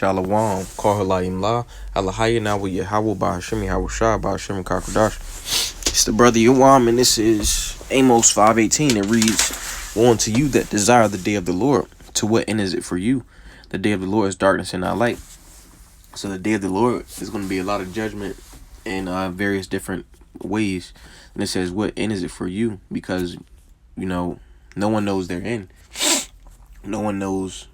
Shalom, Kohalayim La, Alahaya Nawa Yahawah Bahashemi Hawashah Bahashemi Kakodash. It's the brother Yuam, and this is Amos 5:18. It reads, "Woe unto you that desire the day of the Lord. To what end is it for you? The day of the Lord is darkness and not light." So the day of the Lord is going to be a lot of judgment in various different ways. And it says, what end is it for you? Because, no one knows their end. No one knows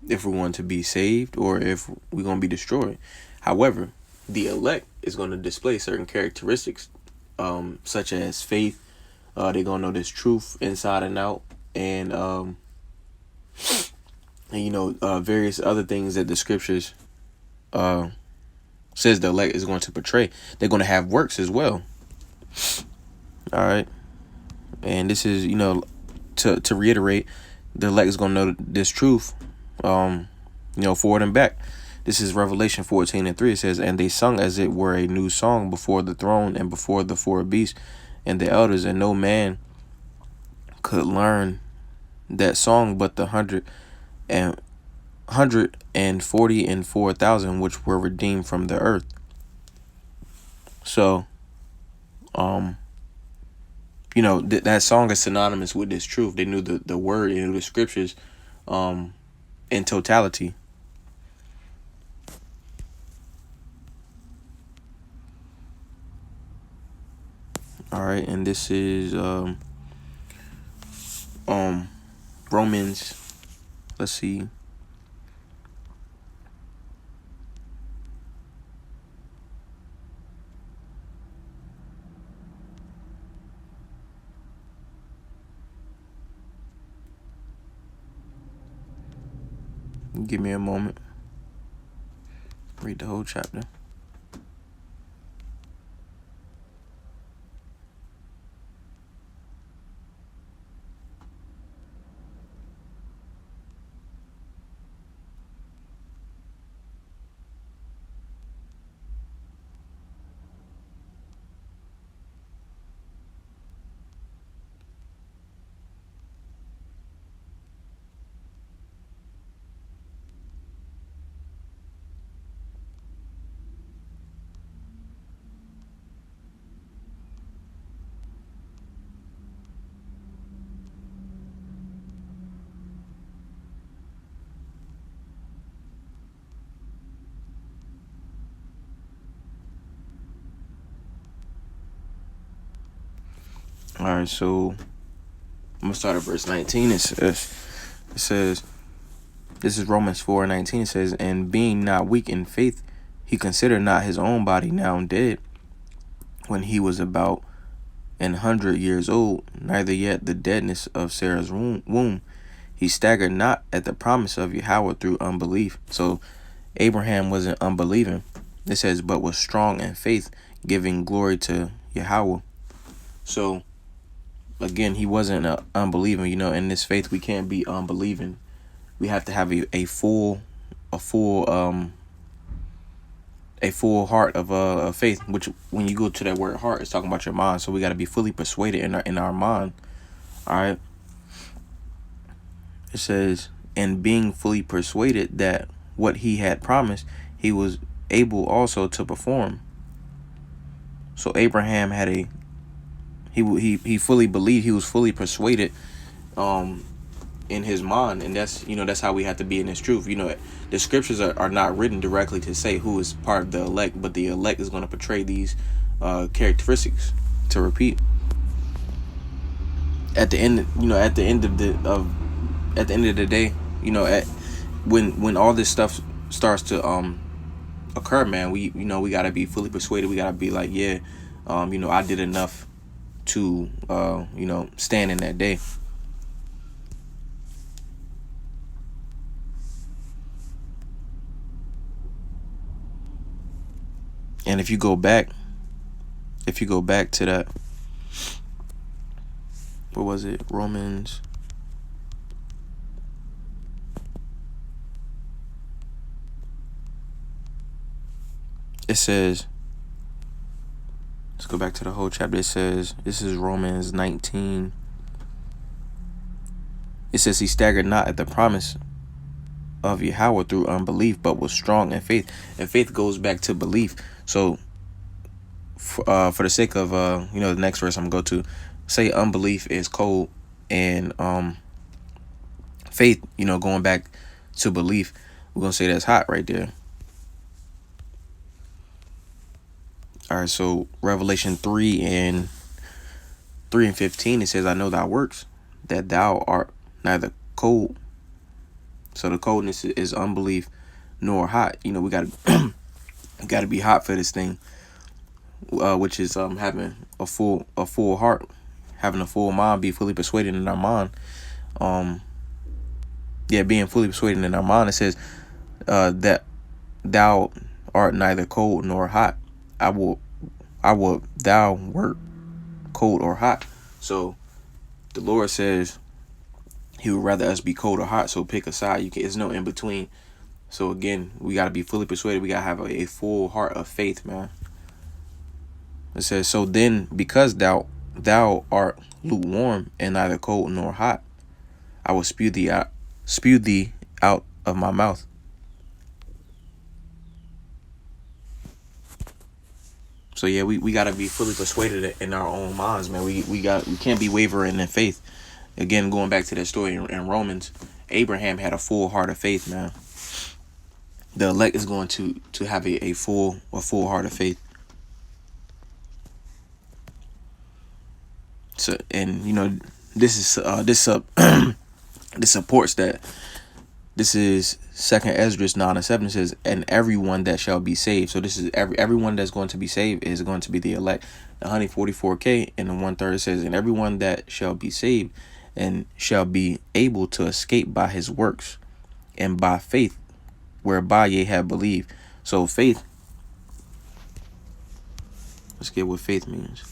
if we're going to be saved or if we're going to be destroyed. However, the elect is going to display certain characteristics, such as faith. They're going to know this truth inside and out, and various other things that the scriptures says the elect is going to portray. They're going to have works as well. All right, and this is to reiterate, the elect is going to know this truth, forward and back. This is Revelation 14:3. It says, "And they sung as it were a new song before the throne and before the four beasts and the elders, and no man could learn that song but the 144,000 which were redeemed from the earth." So, that song is synonymous with this truth. They knew the word, they knew the scriptures, in totality. All right, and this is Romans. Let's see. Give me a moment. Read the whole chapter. All right, so I'm gonna start at verse 19. It says, this is Romans 4:19. It says, "And being not weak in faith, he considered not his own body now dead, when he was about 100 years old, neither yet the deadness of Sarah's womb. He staggered not at the promise of Yahweh through unbelief." So Abraham wasn't unbelieving. It says, "but was strong in faith, giving glory to Yahweh." So again, he wasn't unbelieving. In this faith, we can't be unbelieving. We have to have a full heart of faith. Which, when you go to that word heart, it's talking about your mind. So we got to be fully persuaded in our mind. All right. It says, "And being fully persuaded that what he had promised, he was able also to perform." So Abraham had he fully believed, he was fully persuaded in his mind, and that's how we have to be in this truth. The scriptures are not written directly to say who is part of the elect, but the elect is going to portray these characteristics to repeat at the end. At the end of the day, when all this stuff starts to occur, man, we got to be fully persuaded. We got to be like, yeah, I did enough to stand in that day. And if you go back to that, what was it? Romans. It says, let's go back to the whole chapter. It says, this is Romans 19. It says, "He staggered not at the promise of Yahweh through unbelief, but was strong in faith. And faith goes back to belief. So for the sake of the next verse I'm gonna go to, say unbelief is cold, and faith, going back to belief, we're gonna say that's hot right there. All right, so Revelation 3:15, it says, I know thy works, that thou art neither cold. So the coldness is unbelief nor hot. We got to be hot for this thing, which is having a full heart, having a full mind, be fully persuaded in our mind. Being fully persuaded in our mind. It says that thou art neither cold nor hot. I will thou wert cold or hot. So the Lord says he would rather us be cold or hot. So pick a side. There's no in between. So again, we got to be fully persuaded. We got to have a full heart of faith, man. It says, so then, because thou art lukewarm and neither cold nor hot, I will spew thee out of my mouth. So yeah, we gotta be fully persuaded in our own minds, man. We can't be wavering in faith. Again, going back to that story in Romans, Abraham had a full heart of faith, man. The elect is going to have a full heart of faith. So, and this supports that. This is 2nd Ezra 9:7. It says, and everyone that shall be saved. So this is everyone that's going to be saved is going to be the elect. The 144K and the 1/3 says, and everyone that shall be saved and shall be able to escape by his works and by faith whereby ye have believed. So faith, let's get what faith means.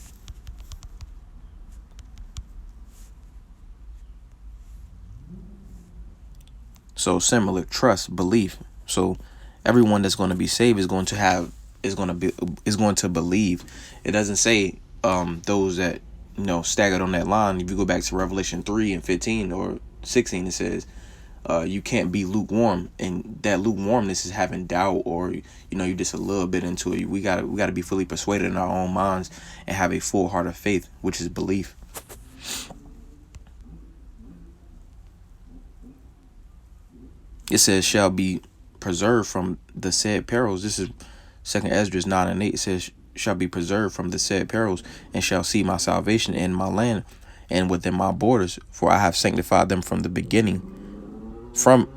So similar, trust, belief. So everyone that's going to be saved is going to believe. It doesn't say those that staggered on that line. If you go back to Revelation 3:15 or 16, it says you can't be lukewarm, and that lukewarmness is having doubt, or you just a little bit into it. We gotta be fully persuaded in our own minds and have a full heart of faith, which is belief. It says shall be preserved from the said perils. This is 2nd Ezra 9:8. It says shall be preserved from the said perils, and shall see my salvation in my land and within my borders, for I have sanctified them from the beginning. I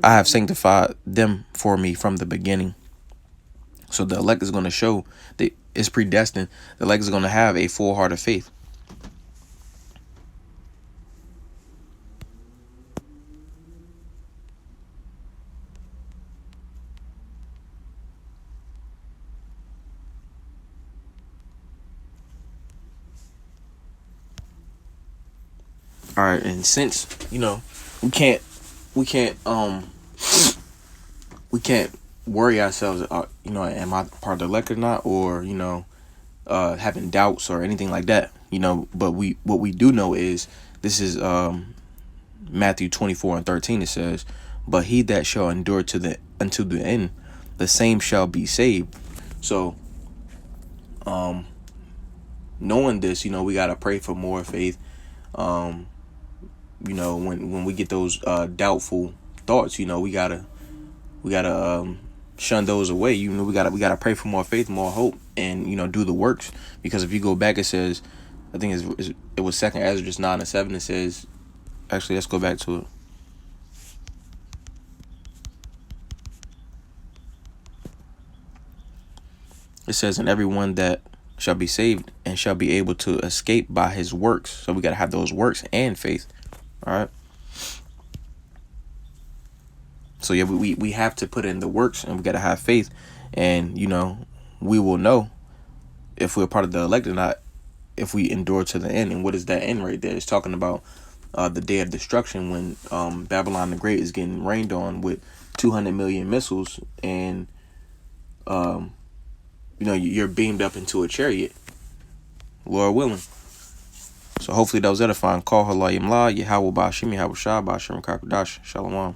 have sanctified them for me from the beginning. So the elect is going to show that it's predestined. The elect is going to have a full heart of faith. All right, and since we can't worry ourselves, am I part of the elect or not, or having doubts or anything like that, But what we do know is this is Matthew 24:13. It says, but he that shall endure unto the end, the same shall be saved. So, knowing this, we gotta pray for more faith. When we get those doubtful thoughts, we gotta shun those away. We gotta pray for more faith, more hope, and do the works. Because if you go back, it says, I think it was 2nd Ezra 9:7. It says, actually, let's go back to it. It says, and everyone that shall be saved and shall be able to escape by his works. So we gotta have those works and faith. All right. So yeah, we have to put in the works, and we got to have faith, and we will know if we're part of the elect or not if we endure to the end. And what is that end right there? It's talking about the day of destruction, when Babylon the Great is getting rained on with 200 million missiles, and you're beamed up into a chariot, Lord willing. So hopefully that was edifying. Call Halayim La, Yahweh Bashim, Yahweh Shah, Bashim Kakodash, Shalom.